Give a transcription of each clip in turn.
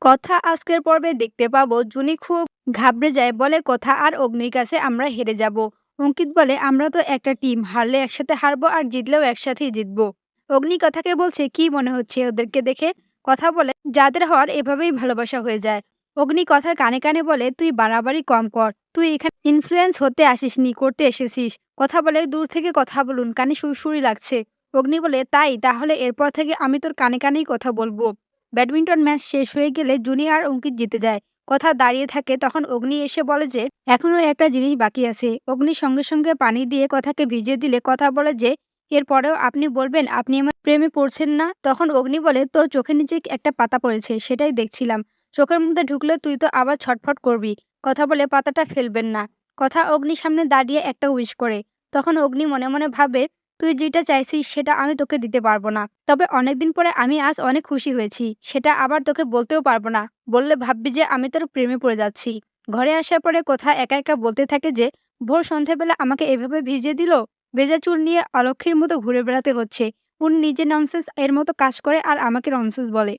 কথা আজকের পর্বে দেখতে পাবো জুনি খুব ঘাবড়ে যায়, বলে কথা আর অগ্নির কাছে আমরা হেরে যাব। অঙ্কিত বলে আমরা তো একটা টিম, হারলে একসাথে হারবো আর জিতলেও একসাথেই জিতবো। অগ্নি কথাকে বলছে কি মনে হচ্ছে ওদেরকে দেখে? কথা বলে যাদের হওয়ার এভাবেই ভালোবাসা হয়ে যায়। অগ্নি কথার কানে কানে বলে তুই বাড়াবাড়ি কম কর, তুই এখানে ইনফ্লুয়েন্স হতে আসিসনি, করতে এসেছিস। কথা বলে দূর থেকে কথা বলুন, কানে সুরসুরি লাগছে। অগ্নি বলে তাই তাহলে এরপর থেকে আমি তোর কানে কানেই কথা বলবো। ব্যাডমিন্টন ম্যাচ শেষ হয়ে গেলে জুনি আর অঙ্কিত জিতে যায়। কথা দাঁড়িয়ে থাকে, তখন অগ্নি এসে বলে যে এখনো একটা জিনিস বাকি আছে। অগ্নি সঙ্গে সঙ্গে পানি দিয়ে কথাকে ভিজিয়ে দিলে কথা বলে যে এরপরেও আপনি বলবেন আপনি আমার প্রেমে পড়ছেন না? তখন অগ্নি বলে তোর চোখের নিচে একটা পাতা পড়েছে, সেটাই দেখছিলাম। চোখের মধ্যে ঢুকলে তুই তো আবার ছটফট করবি। কথা বলে পাতাটা ফেলবেন না। কথা অগ্নির সামনে দাঁড়িয়ে একটা উইশ করে। তখন অগ্নি মনে মনে ভাবে তুই যেটা চাইছিস সেটা আমি তোকে দিতে পারবো না। তবে অনেকদিন পরে আমি আজ অনেক খুশি হয়েছি। সেটা আবার তোকে বলতেও পারবো না। বললে ভাববি যে আমি তোর প্রেমে পড়ে যাচ্ছি। ঘরে আসার পরে কথা একা একা বলতে থাকে যে ভোর সন্ধ্যাবেলা আমাকে এভাবে ভিজিয়ে দিল। ভেজা চুল নিয়ে অলক্ষীর মতো ঘুরে বেড়াতে হচ্ছে। উনি নিজে ননসেন্স এর মতো কাজ করে আর আমাকে ননসেন্স বলে।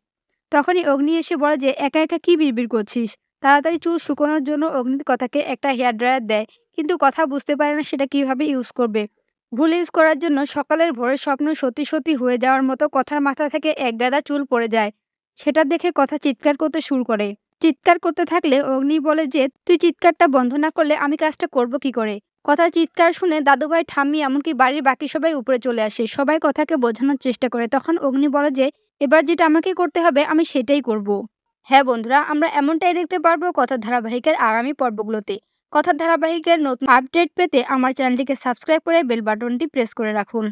তখনই অগ্নি এসে বলে যে একা একা কি বিড়বিড় করছিস? তাড়াতাড়ি চুল শুকানোর জন্য অগ্নির কথাকে একটা হেয়ার ড্রায়ার দেয়। কিন্তু কথা বুঝতে পারে না সেটা কিভাবে ইউজ করবে। ভুল ইউজ করার জন্য সকালের ভোরের স্বপ্ন সত্যি সত্যি হয়ে যাওয়ার মতো কথার মাথা থেকে একগাদা চুল পড়ে যায়। সেটা দেখে কথা চিৎকার করতে শুরু করে। চিৎকার করতে থাকলে অগ্নি বলে যে তুই চিৎকারটা বন্ধ না করলে আমি কাজটা করব কি করে? কথার চিৎকার শুনে দাদুভাই, ঠাম্মি এমনকি বাড়ির বাকি সবাই উপরে চলে আসে। সবাই কথাকে বোঝানোর চেষ্টা করে। তখন অগ্নি বলে যে এবার যেটা আমাকে করতে হবে আমি সেটাই করব। হ্যাঁ বন্ধুরা, আমরা এমনটাই দেখতে পারবো কথার ধারাবাহিকের আগামী পর্বগুলোতে। কথার ধারাবাহিকের নতুন আপডেট পেতে আমার চ্যানেলটিকে সাবস্ক্রাইব করে বেল বাটনটি প্রেস করে রাখুন।